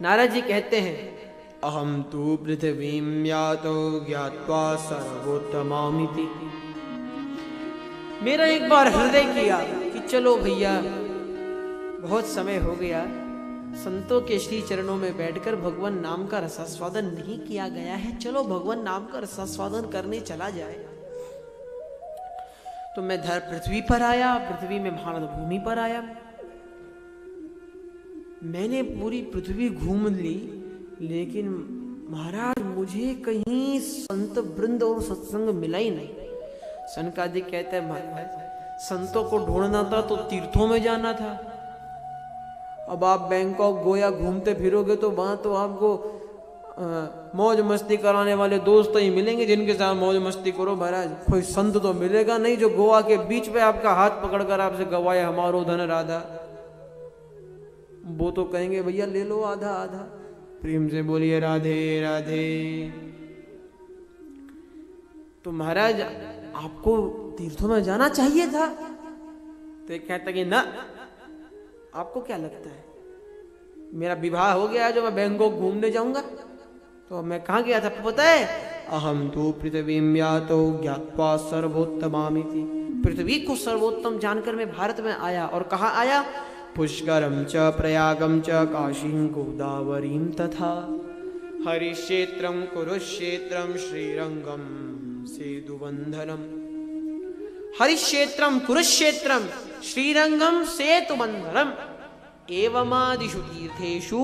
नारद जी कहते हैं, अहम तु पृथ्वीं यातो ज्ञात्वा सर्वोत्तमामिति। मेरा एक बार हृदय किया कि चलो भैया, बहुत समय हो गया, संतों के श्री चरणों में बैठकर भगवान नाम का रसास्वादन नहीं किया गया है, चलो भगवान नाम का रसास्वादन करने चला जाए। तो मैं धर पृथ्वी पर आया, पृथ्वी में भारत भूमि पर आया। मैंने पूरी पृथ्वी घूम ली, लेकिन महाराज मुझे कहीं संत वृंद और सत्संग मिला ही नहीं। सनकादिक कहते हैं, महाराज संतों को ढूंढना था तो तीर्थों में जाना था। अब आप बैंकॉक गोया घूमते फिरोगे तो वहां तो आपको मौज मस्ती कराने वाले दोस्त ही मिलेंगे जिनके साथ मौज मस्ती करो। महाराज कोई संत तो मिलेगा नहीं जो गोवा के बीच पे आपका हाथ पकड़कर आपसे गवाए हमारो धन राधा। वो तो कहेंगे भैया ले लो आधा आधा। प्रेम से बोलिए राधे राधे। तो महाराज आपको तीर्थों में जाना चाहिए था। तो एक कहता कि ना, आपको क्या लगता है मेरा विवाह हो गया जो मैं बैंकॉक घूमने जाऊंगा? तो मैं कहाँ गया था पता है? अहम तो पृथ्वीं यातो ज्ञात्वा सर्वोत्तमामिति। पृथ्वी को सर्वोत्तम जानकर मैं भारत में आया। और कहाँ आया? पुष्करम च प्रयागम च काशीं गोदावरीं तथा हरिक्षेत्रम कुरुक्षेत्रम श्रीरंगम सेतुबंधनम। हरिक्षेत्रम कुरुक्षेत्रम श्रीरंगम सेतुबंधनम एवमादिषु तीर्थेषु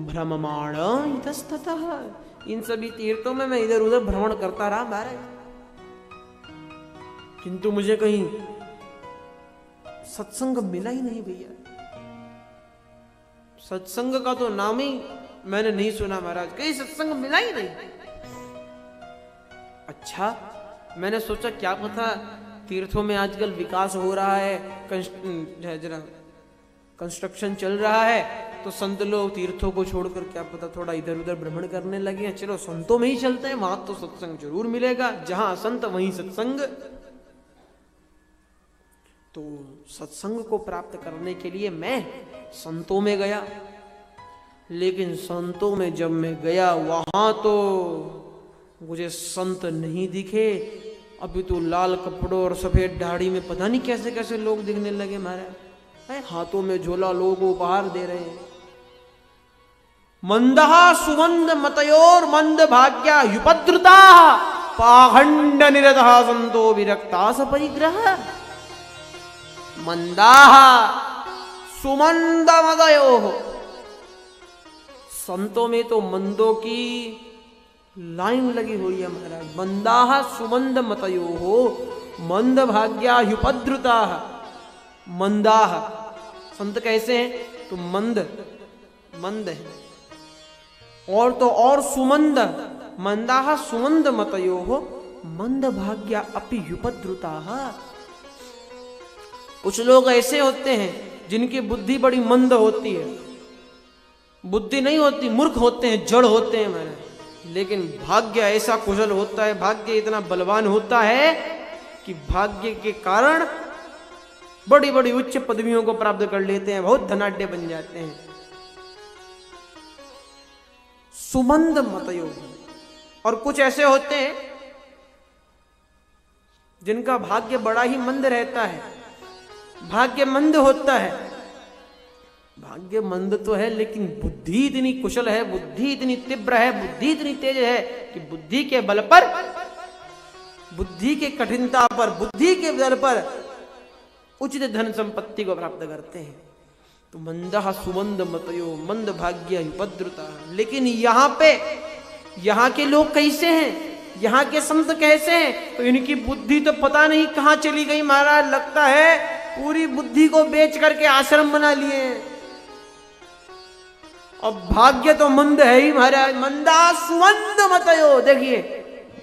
भ्रममाण इतस्ततः। इन सभी तीर्थों में मैं इधर उधर भ्रमण करता रहा महाराज, किंतु मुझे कहीं सत्संग मिला ही नहीं भैया। सत्संग का तो नाम ही मैंने नहीं सुना महाराज, कहीं सत्संग मिला ही नहीं। अच्छा, मैंने सोचा क्या पता तीर्थों में आजकल विकास हो रहा है, कंस्ट्रक्शन चल रहा है, तो संत लोग तीर्थों को छोड़कर क्या पता थोड़ा इधर उधर भ्रमण करने लगे हैं। चलो संतों में ही चलते हैं, वहां तो सत्संग जरूर मिलेगा, जहां संत वहीं सत्संग। तो सत्संग को प्राप्त करने के लिए मैं संतों में गया। लेकिन संतों में जब मैं गया वहां तो मुझे संत नहीं दिखे। अभी तो लाल कपड़ों और सफेद दाढ़ी में पता नहीं कैसे कैसे लोग दिखने लगे महाराज। हाथों में झोला लोग उपहार दे रहे हैं। मंदहा सुमंद मतयोर मंद भाग्या युपद्रुता पाखंड निरतः संतो विरक्ता सपरिग्रह। मंदाह सुमंद मदयो। संतों में तो मंदों की लाइन लगी हुई है महाराज। मंदाह सुमंद मतयो हो मंद भाग्या युपद्रुता। मंदाह संत कैसे हैं? तो मंद मंद है। और तो और सुमंद, मंदाह सुमंद मतयो हो मंद भाग्या अपि युपद्रुता। कुछ लोग ऐसे होते हैं जिनकी बुद्धि बड़ी मंद होती है, बुद्धि नहीं होती, मूर्ख होते हैं, जड़ होते हैं महाराज। लेकिन भाग्य ऐसा कुशल होता है, भाग्य इतना बलवान होता है कि भाग्य के कारण बड़ी बड़ी उच्च पदवियों को प्राप्त कर लेते हैं, बहुत धनाढ्य बन जाते हैं। सुमंद मतयोग। और कुछ ऐसे होते हैं जिनका भाग्य बड़ा ही मंद रहता है, भाग्य मंद होता है। भाग्य मंद तो है लेकिन बुद्धि इतनी कुशल है, बुद्धि इतनी तीव्र है, बुद्धि इतनी तेज है कि बुद्धि के बल पर, बुद्धि के कठिनता पर, बुद्धि के बल पर उचित धन संपत्ति को प्राप्त करते हैं। तो मंदः सुमंद मतयो मंद भाग्य उपद्रुता। लेकिन यहाँ पे यहाँ के लोग कैसे हैं, यहाँ के संत कैसे हैं? तो इनकी बुद्धि तो पता नहीं कहाँ चली गई महाराज। लगता है पूरी बुद्धि को बेच करके आश्रम बना लिए। अब भाग्य तो मंद है ही महाराज। मंदा सुमंद मतयो। देखिए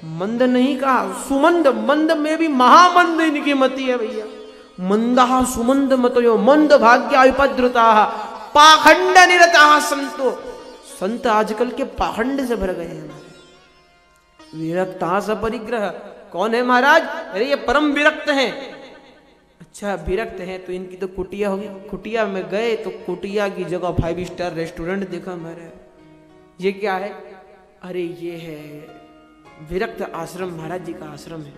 मंद नहीं कहा, सुमंद। मंद में भी महामंद इनकी मति है भैया। मंदः सुमंद मतयो मंद भाग्या उपद्रुता पाखंड निरता संतो। संत आजकल के पाखंड से भर गए हैं। विरक्ता स परिग्रह। कौन है महाराज? अरे ये परम विरक्त हैं, अच्छा विरक्त है तो इनकी तो कुटिया होगी। कुटिया में गए तो कुटिया की जगह 5 स्टार रेस्टोरेंट देखा मेरे। ये क्या है? अरे ये है विरक्त आश्रम, महाराज जी का आश्रम है।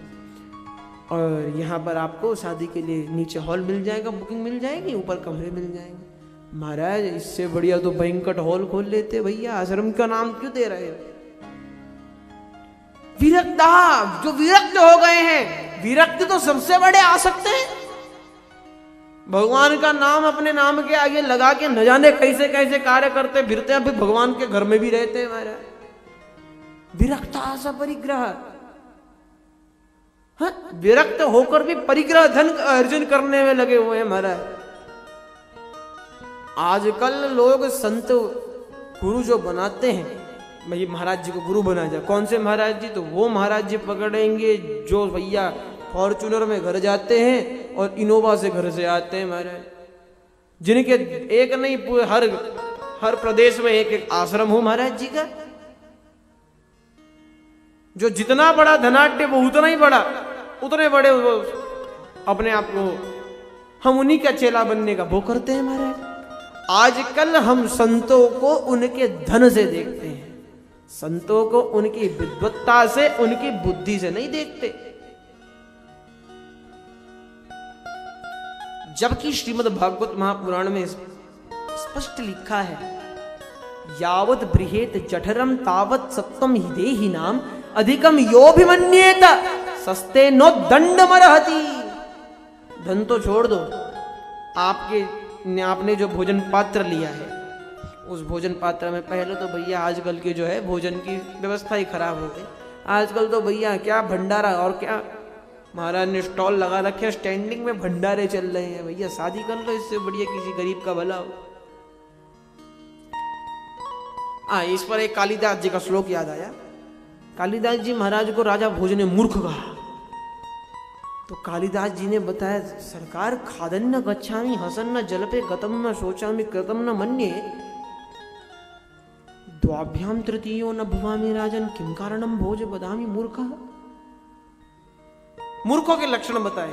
और यहाँ पर आपको शादी के लिए नीचे हॉल मिल जाएगा, बुकिंग मिल जाएगी, ऊपर कमरे मिल जाएंगे। महाराज इससे बढ़िया तो बैंक्वेट हॉल खोल लेते भैया, आश्रम का नाम क्यों दे रहे हो? विरक्त जो विरक्त हो गए हैं, विरक्त तो सबसे बड़े आ सकते हैं। भगवान का नाम अपने नाम के आगे लगा के न जाने कैसे कैसे कार्य करते फिरते हैं, फिर भगवान के घर में भी रहते हैं महाराज। विरक्ता सा परिग्रह, हाँ विरक्त होकर भी परिग्रह धन अर्जन करने में लगे हुए हैं महाराज। आजकल लोग संत गुरु जो बनाते हैं, भाई महाराज जी को गुरु बना जाए, कौन से महाराज जी? तो वो महाराज जी पकड़ेंगे जो भैया फॉर्चूनर में घर जाते हैं और इनोवा से घर से आते हैं महाराज, जिनके एक नहीं पूरे हर प्रदेश में एक एक आश्रम हो महाराज जी का। जो जितना बड़ा धनाढ्य वो उतना ही बड़ा, उतने बड़े वो अपने आप को हम उन्हीं का चेला बनने का वो करते हैं महाराज। आजकल हम संतों को उनके धन से देखते हैं, संतों को उनकी विद्वत्ता से, उनकी बुद्धि से नहीं देखते। जबकि श्रीमद् भागवत महापुराण में स्पष्ट लिखा है, यावत बृहेत जठरम तावत सत्वम हिदेहि नाम अधिकम योभिमन्येत सस्ते नो दंड मरहति। धन तो छोड़ दो, आपने जो भोजन पात्र लिया है उस भोजन पात्र में पहले तो भैया आजकल की जो है भोजन की व्यवस्था ही खराब हो गई। आजकल तो भैया क्या भंडारा और क्या महाराज ने स्टॉल लगा रखे, स्टैंडिंग में भंडारे चल रहे हैं। भैया शादी कर लो, इससे बढ़िया किसी गरीब का भला हो। इस पर एक कालिदास जी का श्लोक याद आया। कालिदास जी महाराज को राजा भोज ने मूर्ख कहा, तो कालिदास जी ने बताया, सरकार खादन्न गच्छामि हसन्न जलपे गतम न शोचामि कृतम न मन्ये द्वाभ्याम तृतीयो न भवामि राजन किम कारणम भोज बदामि मूर्ख। मूर्खों के लक्षण बताए।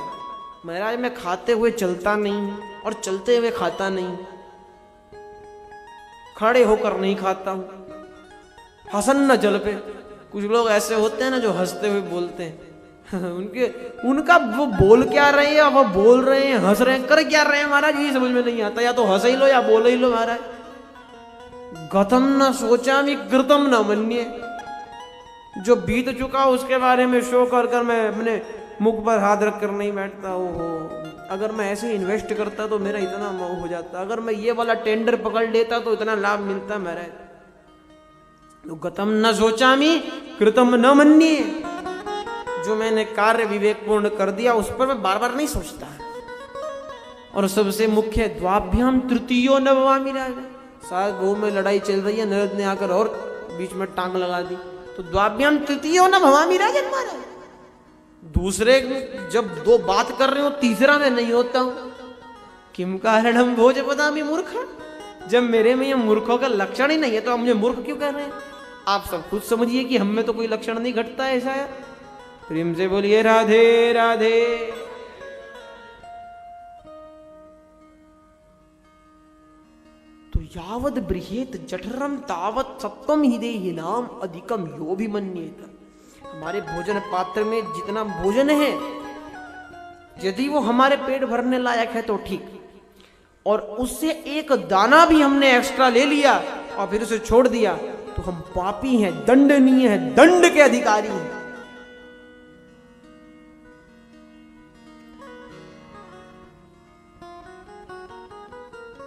महाराज मैं खाते हुए चलता नहीं और चलते हुए खाता नहीं, खड़े होकर नहीं खाता हूं, हसन न जल पे। कुछ लोग ऐसे होते हैं ना जो हंसते हुए बोलते हैं उनका वो बोल क्या रहे हैं, वो बोल रहे हैं, हंस रहे हैं, कर क्या रहे हैं महाराज, ये समझ में नहीं आता। या तो हंस ही लो या बोल ही लो महाराज। गतम न सोचामि कृतम न मन्ये, जो बीत चुका उसके बारे में शो कर मैं अपने मुख पर हाथ रख कर नहीं बैठता। ओहो, अगर मैं ऐसे इन्वेस्ट करता तो मेरा इतना हो जाता, अगर मैं ये वाला टेंडर पकड़ लेता तो इतना लाभ मिलता मेरा। तो गतम न सोचामि कृतम न मन्ये, जो मैंने कार्य विवेकपूर्ण कर दिया उस पर मैं बार बार नहीं सोचता। और सबसे मुख्य द्वाभ्याम तृतीयो न भवामि राजन। साथ गो में लड़ाई चल रही है, नरद ने आकर और बीच में टांग लगा दी, तो द्वाभ्याम तृतीयो न भवामि राजन महाराज। दूसरे जब दो बात कर रहे हो तीसरा मैं नहीं होता हूं। किम कारणम भोज बदामि मूर्ख, जब मेरे में ये मूर्खों का लक्षण ही नहीं है तो आप मुझे मूर्ख क्यों कह रहे हैं? आप सब खुद समझिए कि हम में तो कोई लक्षण नहीं घटता है ऐसा है। प्रेम से बोलिए राधे राधे। तो यावत बृहेत जठरम तावत सत्वम हिदेहि नाम अधिकम योभिमन्येत। हमारे भोजन पात्र में जितना भोजन है यदि वो हमारे पेट भरने लायक है तो ठीक, और उससे एक दाना भी हमने एक्स्ट्रा ले लिया और फिर उसे छोड़ दिया तो हम पापी हैं, दंडनीय हैं, दंड के अधिकारी हैं।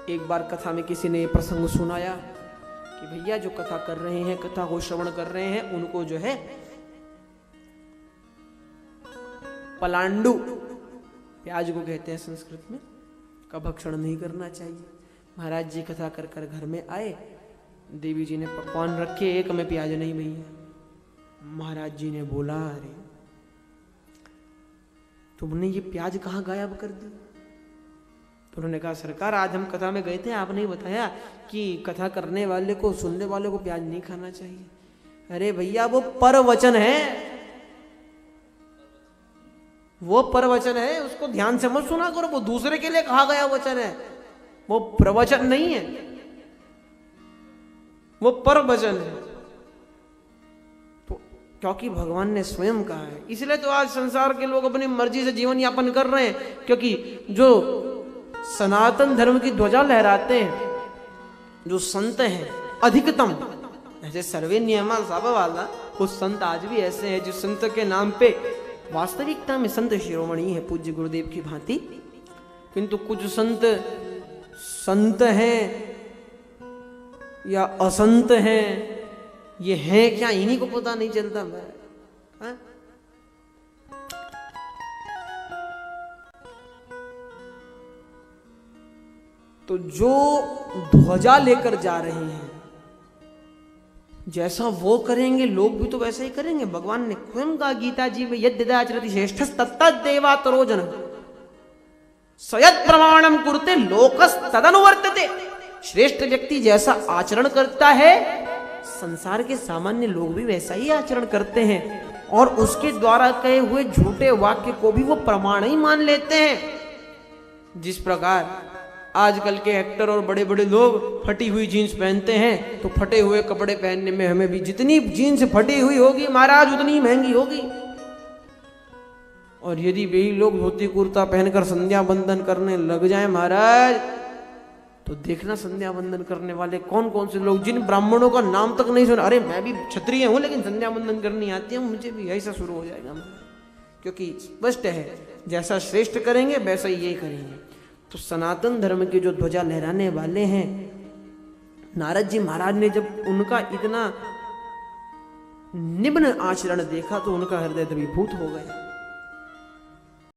एक बार कथा में किसी ने प्रसंग सुनाया कि भैया जो कथा कर रहे हैं, कथा को श्रवण कर रहे हैं, उनको जो है पलांडु, प्याज को कहते हैं संस्कृत में, का भक्षण नहीं करना चाहिए। महाराज जी कथा कर कर घर में आए, देवी जी ने पकवान रखे, एक में प्याज नहीं भैया। महाराज जी ने बोला, अरे तुमने ये प्याज कहाँ गायब कर दी? तो उन्होंने कहा, सरकार आज हम कथा में गए थे, आपने बताया कि कथा करने वाले को, सुनने वाले को प्याज नहीं खाना चाहिए। अरे भैया वो परवचन है, वो प्रवचन है, उसको ध्यान से मत सुना करो, वो दूसरे के लिए कहा गया वचन है, वो प्रवचन नहीं है, वो परवचन है। तो क्योंकि भगवान ने स्वयं कहा है, इसलिए तो आज संसार के लोग अपनी मर्जी से जीवन यापन कर रहे हैं। क्योंकि जो सनातन धर्म की ध्वजा लहराते हैं, जो संत हैं अधिकतम, ऐसे सर्वे नियमा सब वाला, कुछ संत आज भी ऐसे हैं जो संत के नाम पे वास्तविकता में संत शिरोमणि है पूज्य गुरुदेव की भांति, किंतु कुछ संत संत हैं या असंत हैं, ये हैं क्या इन्हीं को पता नहीं चलता। मैं तो जो ध्वजा लेकर जा रहे हैं, जैसा वो करेंगे लोग भी तो वैसा ही करेंगे। भगवान ने स्वयं कहा गीता जी में, यद्यदाचरति श्रेष्ठस् तत्तद्देवातरोजन सयत् प्रमाणम कुरुते लोकस् तदनुवर्तते। श्रेष्ठ व्यक्ति जैसा आचरण करता है, संसार के सामान्य लोग भी वैसा ही आचरण करते हैं, और उसके द्वारा कहे हुए झूठे वाक्य को भी वो प्रमाण ही मान लेते हैं। जिस प्रकार आजकल के एक्टर और बड़े बड़े लोग फटी हुई जीन्स पहनते हैं, तो फटे हुए कपड़े पहनने में हमें भी जितनी जीन्स फटी हुई होगी महाराज उतनी महंगी होगी। और यदि वही लोग धोती कुर्ता पहनकर संध्या बंदन करने लग जाएं महाराज, तो देखना संध्या बंदन करने वाले कौन कौन से लोग, जिन ब्राह्मणों का नाम तक नहीं सुना, अरे मैं भी क्षत्रिय हूं लेकिन संध्या बंदन करनी आती है मुझे भी, ऐसा शुरू हो जाएगा। क्योंकि स्पष्ट है जैसा श्रेष्ठ करेंगे वैसा ही यही करेंगे। तो सनातन धर्म के जो ध्वजा लहराने वाले हैं, नारद जी महाराज ने जब उनका इतना निम्न आचरण देखा तो उनका हृदय द्रवीभूत हो गया।